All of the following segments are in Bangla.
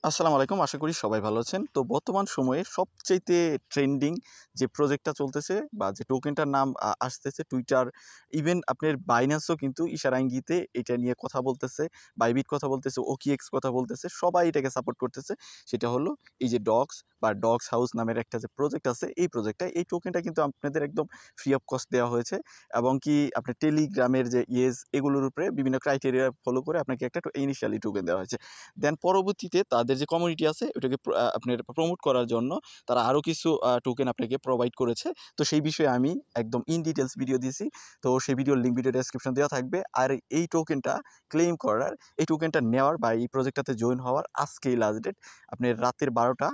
আসসালামু আলাইকুম। আশা করি সবাই ভালো আছেন। তো বর্তমান সময়ে সবচাইতে ট্রেন্ডিং যে প্রজেক্টটা চলতেছে বা যে টোকেনটার নাম আসতেছে টুইটার, ইভেন আপনার বাইন্যান্সও কিন্তু ইশারা ইঙ্গিতে এটা নিয়ে কথা বলতেছে। বাইবিট কথা বলতেছে, ওকিএক্স কথা বলতেছে। সবাই এটাকে সাপোর্ট করতেছে। সেটা হলো এই যে ডগস বা ডগস হাউস নামের একটা যে প্রজেক্ট আছে, এই প্রজেক্টটা, এই টোকেনটা কিন্তু আপনাদের একদম ফ্রি অফ কস্ট দেওয়া হয়েছে এবং কি আপনার টেলিগ্রামের যে এগুলোর উপরে বিভিন্ন ক্রাইটেরিয়া ফলো করে আপনাকে একটা ইনিশিয়ালি টোকেন দেওয়া হয়েছে। দেন পরবর্তীতে তাদের যে কমিউনিটি আছে ওটাকে আপনার প্রমোট করার জন্য তারা আরও কিছু টোকেন আপনাকে প্রোভাইড করেছে। তো সেই বিষয়ে আমি একদম ইন ডিটেলস ভিডিও দিয়েছি। তো সেই ভিডিওর লিঙ্ক ভিডিও ডেসক্রিপশন দেওয়া থাকবে। আর এই টোকেনটা ক্লেম করার, এই টোকেনটা নেওয়ার বা এই প্রজেক্টটাতে জয়েন হওয়ার আজকেই লাস্ট ডেট। আপনার রাতের 12টা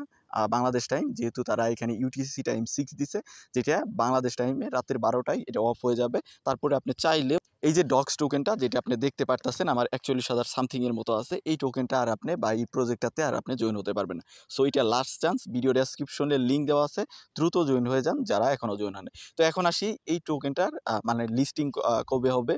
বাংলাদেশ টাইম, যেহেতু তারা এখানে ইউটিসি টাইম 6 দিছে, যেটা বাংলাদেশ টাইমে রাতের 12টায় এটা অফ হয়ে যাবে। তারপরে আপনি চাইলে এই যে ডক্স টোকেনটা যেটা আপনি দেখতে পারতেছেন আমার 41,000 সামথিং এর মতো আছে, এই টোকেনটা আর আপনি বা এই প্রজেক্টটাতে আর আপনি জয়েন হতে পারবেন না। সো এটা লাস্ট চান্স, ভিডিও ডেসক্রিপশনে লিঙ্ক দেওয়া আছে, দ্রুত জয়েন হয়ে যান যারা এখনও জয়েন হয়নি। তো এখন আসি এই টোকেনটার মানে লিস্টিং কবে হবে,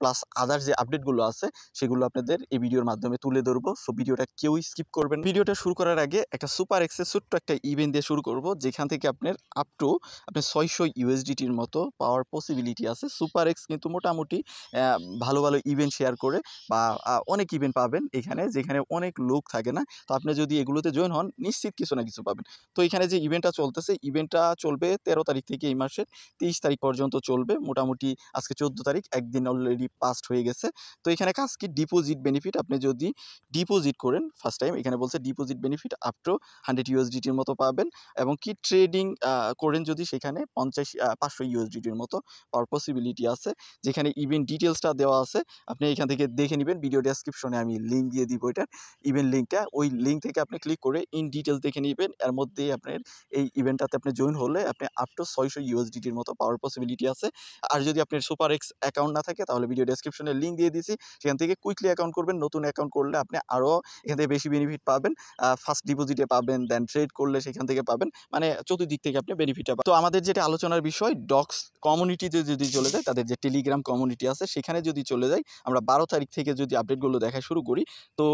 প্লাস আদার যে আপডেটগুলো আছে সেগুলো আপনাদের এই ভিডিওর মাধ্যমে তুলে ধরবো। সো ভিডিওটা কেউই স্কিপ করবেন। ভিডিওটা শুরু করার আগে একটা সুপার এক্সেস ছোট্ট একটা ইভেন্ট দিয়ে শুরু করব, যেখান থেকে আপনার আপ টু আপনার 600 ইউএসডিটির মতো পাওয়ার পসিবিলিটি আছে। সুপার এক্স কিন্তু মোটামুটি ভালো ভালো ইভেন্ট শেয়ার করে বা অনেক ইভেন্ট পাবেন এখানে, যেখানে অনেক লোক থাকে না। তো আপনি যদি এগুলোতে জয়েন হন নিশ্চিত কিছু না কিছু পাবেন। তো এখানে যে ইভেন্টটা চলতেছে, ইভেন্টটা চলবে 13 তারিখ থেকে এই মাসের 23 তারিখ পর্যন্ত চলবে। মোটামুটি আজকে 14 তারিখ, একদিন অলরেডি পাস্ট হয়ে গেছে। তো এখানে কাজ কি, ডিপোজিট বেনিফিট। আপনি যদি ডিপোজিট করেন ফার্স্ট টাইম, এখানে বলছে ডিপোজিট বেনিফিট আপ টু 100 ইউএসডিটির মতো পাবেন এবং কি ট্রেডিং করেন যদি সেখানে 500 ইউএসডিটির মতো পাওয়ার পসিবিলিটি আছে। যেখানে ইভেন্ট ডিটেলসটা দেওয়া আছে, আপনি এখান থেকে দেখে নেবেন। ভিডিও ডেসক্রিপশনে আমি লিঙ্ক দিয়ে দিব এটার ইভেন্ট লিঙ্কটা, ওই লিঙ্ক থেকে আপনি ক্লিক করে ইন ডিটেলস দেখে নেবেন। এর মধ্যেই আপনার এই ইভেন্টটাতে আপনি জয়েন হলে আপনি আপ টু 600 ইউএসডিটির মতো পাওয়ার পসিবিলিটি আছে। আর যদি আপনার সুপার এক্স অ্যাকাউন্ট না থাকে তাহলে ভিডিও ডেসক্রিপশনে লিঙ্ক দিয়ে দিয়েছি, সেখান থেকে কুইকলি অ্যাকাউন্ট করবেন। নতুন অ্যাকাউন্ট করলে আপনি আরও এখান থেকে বেশি বেনিফিট পাবেন। ফার্স্ট ডিপোজিটে পাবেন, দেন ট্রেড করলে সেখান থেকে পাবেন, মানে চতুর্দিক থেকে আপনি বেনিফিটটা পাবেন। তো আমাদের যেটা আলোচনার বিষয়, ডক্স কমিউনিটিতে যদি চলে যায়, তাদের যে টেলিগ্রাম কমিউনিটি আছে সেখানে যদি চলে যাই, আমরা 12 তারিখ থেকে যদি আপডেটগুলো দেখা শুরু করি, তো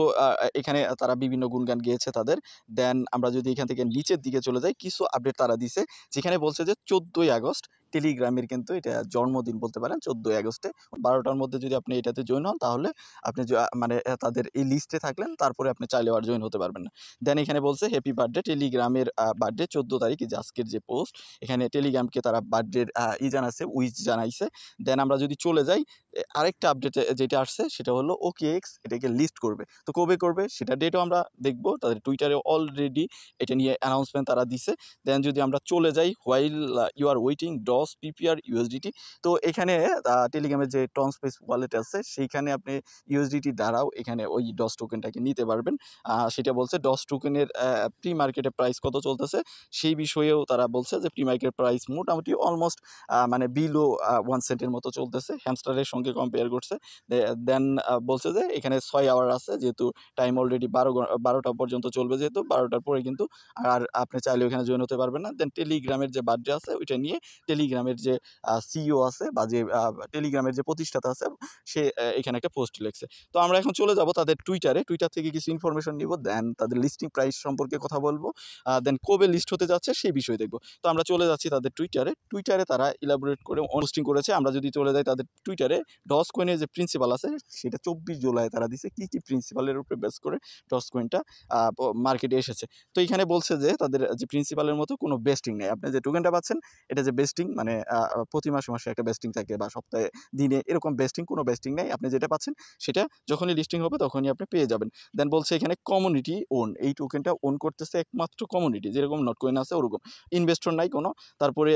এখানে তারা বিভিন্ন গুণগান গেয়েছে তাদের। দেন আমরা যদি এখান থেকে নিচের দিকে চলে যাই, কিছু আপডেট তারা দিছে, যেখানে বলছে যে 14ই আগস্ট টেলিগ্রামের কিন্তু এটা জন্মদিন বলতে পারেন। 14ই আগস্টে 12টার মধ্যে যদি আপনি এটাতে জয়েন হন তাহলে আপনি মানে তাদের এই লিস্টে থাকলেন, তারপরে আপনি চাইলেও আর জয়েন হতে পারবেন না। দেন এখানে বলছে হ্যাপি বার্থডে টেলিগ্রামের বার্থডে 14 তারিখ, যে আজকের যে পোস্ট, এখানে টেলিগ্রামকে তারা বার্থডের জানাচ্ছে, উইশ জানাইছে। দেন আমরা যদি চলে যাই, আরেকটা আপডেট যেটা আসছে সেটা হলো ওকেএক্স এটাকে লিস্ট করবে। তো কবে করবে সেটা ডেটও আমরা দেখব, তাদের টুইটারে অলরেডি এটা নিয়ে অ্যানাউন্সমেন্ট তারা দিছে। দেন যদি আমরা চলে যাই, while you are waiting those PPR USDT, তো এখানে টেলিগ্রামের যে ট্রান্সপেস ওয়ালেট আছে সেইখানে আপনি ইউএসডিটি দ্বারাও এখানে ওই ডস টোকেনটাকে নিতে পারবেন। সেটা বলছে ডস টোকেনের প্রি মার্কেটে প্রাইস কত চলতেছে সেই বিষয়েও তারা বলছে যে প্রি মার্কেট প্রাইস মোটামুটি অলমোস্ট মানে বিলো 1 সেন্টের মতো চলতেছে, হ্যামস্টারের সঙ্গে কম্পেয়ার করছে। দেন বলছে যে এখানে 6 আওয়ার আছে, যেহেতু টাইম অলরেডি 12টা পর্যন্ত চলবে, যেহেতু 12টার পরে কিন্তু আর আপনি চাইলে ওখানে জয়েন হতে পারবেন না। দেন টেলিগ্রামের যে বার্থডে আছে ওইটা নিয়ে টেলিগ্রামের যে সিইও আছে বা যে টেলিগ্রামের যে প্রতিষ্ঠাতা আছে সে এখানে একটা পোস্ট লিখছে। তো আমরা এখন চলে যাব তাদের টুইটারে, টুইটার থেকে কিছু ইনফরমেশন নিব, দেন তাদের লিস্টিং প্রাইস সম্পর্কে কথা বলবো, দেন কবে লিস্ট হতে যাচ্ছে সেই বিষয় দেখব। তো আমরা চলে যাচ্ছি তাদের টুইটারে, টুইটারে তারা ইলাবোরেট করে পোস্টিং করেছে। আমরা যদি চলে যাই তাদের টুইটারে, ডস কয়েনের যে প্রিন্সিপাল আছে সেটা 24 জুলাই তারা দিছে, কী কী প্রিন্সিপালের উপরে বেস করে ডস কয়েনটা মার্কেটে এসেছে। তো এখানে বলছে যে তাদের যে প্রিন্সিপালের মতো কোনো বেস্টিং নেই। আপনি যে টোকেনটা পাচ্ছেন এটা যে বেস্টিং, মানে প্রতি মাসে মাসে একটা বেস্টিং থাকে বা সপ্তাহে দিনে, এরকম বেস্টিং কোনো বেস্টিং নেই। আপনি যেটা পাচ্ছেন সেটা যখনই লিস্টিং হবে তখনই আপনি পেয়ে যাবেন। দেন বলছে এখানে কমিউনিটি ওন, এই টোকেনটা ওন করতেছে একমাত্র কমিউনিটি, যেরকম নটকয়েন আছে ওরকম। ইনভেস্টর নাই কোনো, তারপরে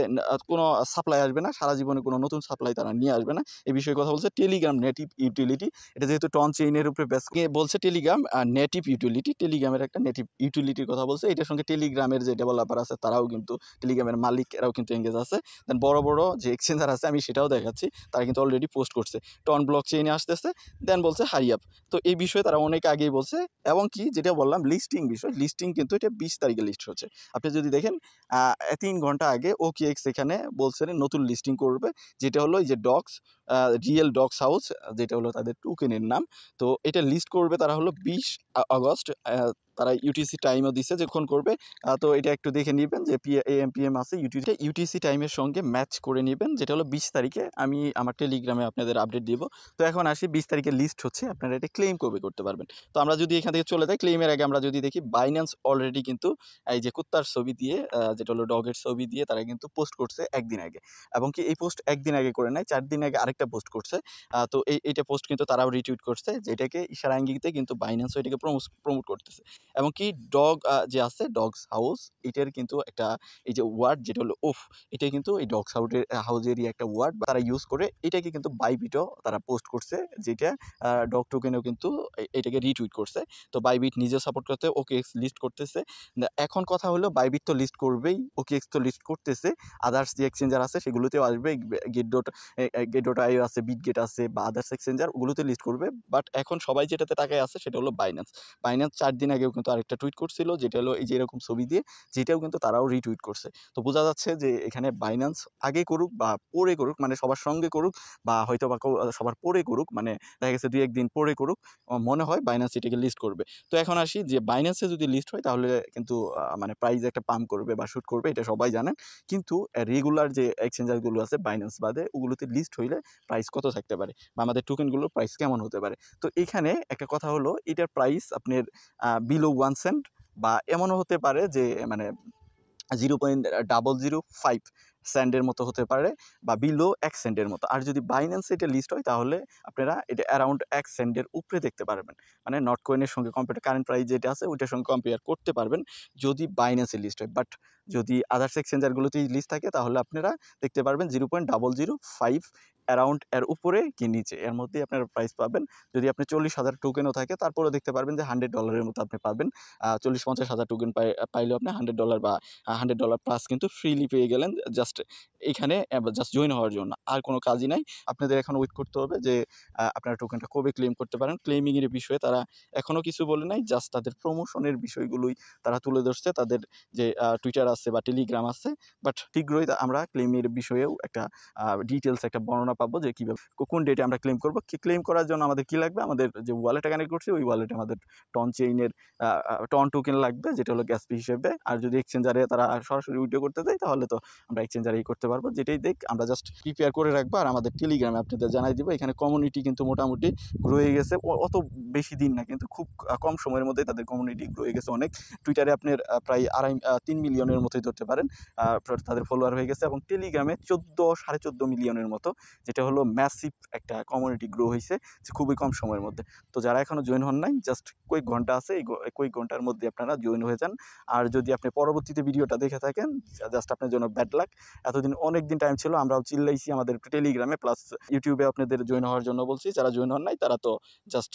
কোনো সাপ্লাই আসবে না, সারা জীবনে কোনো নতুন সাপ্লাই তারা নিয়ে আসবে না, এই বিষয়ে কথা বলছে। টেলিগ্রাম নেটিভ ইউটিলিটি, এটা যেহেতু টন চেইনের উপরে বেস বলছে টেলিগ্রাম নেটিভ ইউটিলিটি, টেলিগ্রামের একটা নেটিভ ইউটিলিটির কথা বলছে। এটার সঙ্গে টেলিগ্রামের যে ডেভেলপার আছে তারাও কিন্তু, টেলিগ্রামের মালিক এরাও কিন্তু এঙ্গেজ আছে। দেন বড় বড় যে এক্সচেঞ্জার আছে আমি সেটাও দেখাচ্ছি, তারা কিন্তু অলরেডি পোস্ট করছে টন ব্লক চেইনে আসতেছে। দেন বলছে হারি আপ, তো এই বিষয়ে তারা অনেক আগেই বলছে। এবং কি যেটা বললাম লিস্টিং বিষয়, লিস্টিং কিন্তু এটা 20 তারিখে লিস্ট হচ্ছে। আপনি যদি দেখেন 3 ঘন্টা আগে ওকেএক্স এখানে বলছে নতুন লিস্টিং করবে, যেটা হলো এই যে ডক্স রিয়েল ডক্স হাউস, যেটা হলো তাদের টোকেনের নাম। তো এটা লিস্ট করবে তারা হলো 20 আগস্ট তারা ইউটিসি টাইমও দিছে যখন করবে। তো এটা একটু দেখে নিবেন যে AM PM আছে ইউটিসি টাইমের সঙ্গে ম্যাচ করে নিবেন, যেটা হলো 20 তারিখে আমি আমার টেলিগ্রামে আপনাদের আপডেট দিব। তো এখন আসি 20 তারিখে লিস্ট হচ্ছে, আপনারা এটা ক্লেম কবে করতে পারবেন। তো আমরা যদি এখান থেকে চলে যাই ক্লেমের আগে আমরা যদি দেখি বাইন্যান্স অলরেডি কিন্তু এই যে কুত্তার ছবি দিয়ে যেটা হলো ডগের ছবি দিয়ে তারা কিন্তু পোস্ট করছে একদিন আগে, এবং কি এই পোস্ট একদিন আগে করে নাই, 4 দিন আগে আরেকটা পোস্ট করছে। তো এইটা পোস্ট কিন্তু তারাও রিটুইট করছে, যেটাকে ইশারা ইঙ্গিতে কিন্তু বাইন্যান্সও এটাকে প্রমোট করতেছে। এবং কি ডগ যে আছে ডগস হাউস, এটার কিন্তু একটা এই যে ওয়ার্ড যেটা হলো উফ, এটা কিন্তু এই ডগস হাউজেরই একটা ওয়ার্ড তারা ইউজ করে এটাকে কিন্তু বাইবিটও তারা পোস্ট করছে, যেটা ডগ টোকেনেও কিন্তু এটাকে রিটুইট করছে। তো বাইবিট নিজে সাপোর্ট করতে OKX লিস্ট করতেছে। এখন কথা হলো বাইবিট তো লিস্ট করবেই, OKX তো লিস্ট করতেছে, আদার্স যে এক্সচেঞ্জার আছে সেগুলোতেও আসবে, গেট.io আছে, বিটগেট আছে বা আদার্স এক্সচেঞ্জার, ওগুলোতে লিস্ট করবে। বাট এখন সবাই যেটাতে তাকায় আছে সেটা হলো বাইন্যান্স। 4 দিন আগেও কিন্তু আরেকটা টুইট করছিল, যেটা হলো এই যে এরকম ছবি দিয়ে, যেটাও কিন্তু তারাও রিটুইট করছে। তো বোঝা যাচ্ছে যে এখানে বাইন্যান্স আগে করুক বা পরে করুক, মানে সবার সঙ্গে করুক বা হয়তো বা সবার পরে করুক, মানে দেখা গেছে 2-1 দিন পরে করুক, মনে হয় বাইন্যান্স এটাকে লিস্ট করবে। তো এখন আসি যে বাইন্যান্সে যদি লিস্ট হয় তাহলে কিন্তু মানে প্রাইস একটা পাম্প করবে বা শুট করবে, এটা সবাই জানেন। কিন্তু রেগুলার যে এক্সচেঞ্জারগুলো আছে বাইন্যান্স বাদে, ওগুলোতে লিস্ট হইলে প্রাইস কত থাকতে পারে বা আমাদের টোকেনগুলোর প্রাইস কেমন হতে পারে। তো এখানে একটা কথা হলো এটার প্রাইস আপনার বিলো 1 সেন্ট বা এমনও হতে পারে যে মানে 0.005 সেন্টের মতো হতে পারে বা বিলো 1 সেন্টের মতো। আর যদি বাইন্যান্সে এটা লিস্ট হয় তাহলে আপনারা এটা অ্যারাউন্ড 1 সেন্টের উপরে দেখতে পারবেন। মানে নট কয়েনের সঙ্গে কারেন্ট প্রাইস যেটা আছে ওইটার সঙ্গে কম্পেয়ার করতে পারবেন যদি বাইন্যান্সে লিস্ট হয়। বাট যদি আদার্স এক্সচেঞ্জারগুলোতে লিস্ট থাকে তাহলে আপনারা দেখতে পারবেন 0.005 অ্যারাউন্ড এর উপরে কি নিচে, এর মধ্যেই আপনারা প্রাইস পাবেন। যদি আপনি 40,000 টোকেনও থাকে তারপরেও দেখতে পারবেন যে $100 মতো আপনি পাবেন। 40-50 হাজার টোকেন পাইলেও আপনি $100 বা $100 প্লাস কিন্তু ফ্রিলি পেয়ে গেলেন জাস্ট এখানে জাস্ট জয়েন হওয়ার জন্য। আর কোনো কাজই নাই। আপনাদের এখন ওয়েট করতে হবে যে আপনারা টোকেনটা কবে ক্লেম করতে পারেন। ক্লেমিং এর বিষয়ে তারা এখনো কিছু বলে নাই। জাস্ট তাদের প্রমোশনের বিষয়গুলোই তারা তুলে ধরছে। তাদের যে টুইটার আছে বা টেলিগ্রাম আছে। বাট শীঘ্রই আমরা ক্লেমের বিষয়েও একটা ডিটেইলস একটা বর্ণনা পাবো যে কিভাবে কোন ডেটে আমরা ক্লেম করব। ক্লেম করার জন্য আমাদের কি লাগবে? আমাদের যে ওয়ালেটে কানেক্ট করছি ওই ওয়ালেটে আমাদের টন চেইনের টন টোকেন লাগবে, যেটা হলো গ্যাস ফি হিসেবে। আর যদি এক্সচেঞ্জারে তারা সরাসরি উইথড্র করতে দেয় তাহলে তো আমরা এক্সচেঞ্জারেই করতে পারবো। যেটাই দেখ আমরা জাস্ট প্রিপেয়ার করে রাখবো আর আমাদের টেলিগ্রামে আপনাদের জানাই দিব। এখানে কমিউনিটি কিন্তু মোটামুটি গ্রো হয়ে গেছে। অত বেশি দিন না, কিন্তু খুব কম সময়ের মধ্যে তাদের কমিউনিটি গ্রো হয়ে গেছে অনেক। টুইটারে আপনার প্রায় 3 মিলিয়নের মতোই ধরতে পারেন তাদের ফলোয়ার হয়ে গেছে, এবং টেলিগ্রামে 14.5 মিলিয়নের মতো, যেটা হলো ম্যাসিভ একটা কমিউনিটি গ্রো হয়েছে খুবই কম সময়ের মধ্যে। তো যারা এখনো জয়েন হন নাই, জাস্ট কয়েক ঘন্টা আছে, এই কয়েক ঘন্টার মধ্যে আপনারা জয়েন হয়ে যান। আর যদি আপনি পরবর্তীতে ভিডিওটা দেখে থাকেন, জাস্ট আপনার জন্য ব্যাড লাক। এতদিন অনেক দিন টাইম ছিল, আমরাও চিল্লাইছি আমাদের টেলিগ্রামে প্লাস ইউটিউবে আপনাদের জয়েন হওয়ার জন্য বলছি। যারা জয়েন হন নাই তারা তো জাস্ট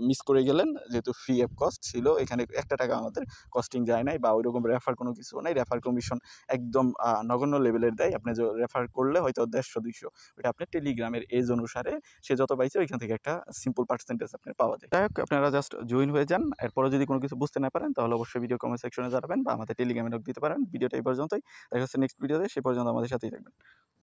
মিস করে গেলেন, যেহেতু ফ্রি অ্যাপ কস্ট ছিল, এখানে ৳1 আমাদের কস্টিং যায় নাই বা ওইরকম রেফার কোনো কিছু নাই। রেফার কমিশন একদম নগণ্য লেভেলের দেয়। আপনি রেফার করলে হয়তো 150-200, ওইটা আপনার টেলিগ্রামের এজ অনুসারে সে যত পাইছে ওইখান থেকে একটা সিম্পল পার্সেন্টেজ আপনার পাওয়া যায়। যাই হোক, আপনারা জাস্ট জয়েন হয়ে যান। এরপরে যদি কোনো কিছু বুঝতে না পারেন তাহলে অবশ্যই ভিডিও কমেন্ট সেকশনে জানাবেন বা আমাদের টেলিগ্রামে নক দিতে পারেন। ভিডিওটা এই পর্যন্তই। দেখা হচ্ছে নেক্সট ভিডিওতে। সে পর্যন্ত আমাদের সাথেই থাকবেন।